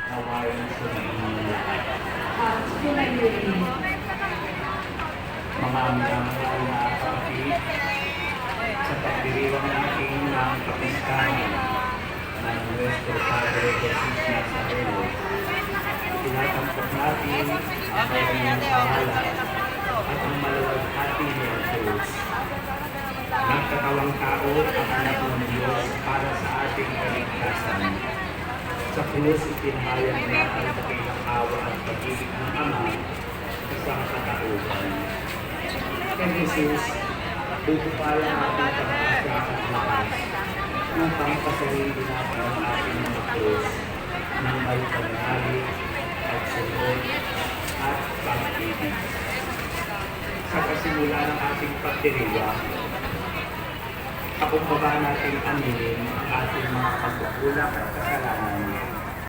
Nawain sa inyo. Mga minamahal na kapatid, sa pagdiriwang natin ng kapistahan ng Nuestro Padre Jesus Nazareno, tinatampok natin ang kanyang pangalan at ang maluwalhati ni Diyos. Nagkatawang tao ang anak ng Diyos para sa ating kaligtasan. Sa krus ipinahayag niya ang dakilang awa at pag-ibig ng Ama sa katauhan. Kay Jesus, bubukala natin pag-asa at lakas ng pangkasarili natin ang ating mga krus ng may pagnalig at sunod at pag-ibig. Sa kasimula ng ating pagdiriwang, kakumbaba natin aminin ang ating mga pagkukulang at kasalanan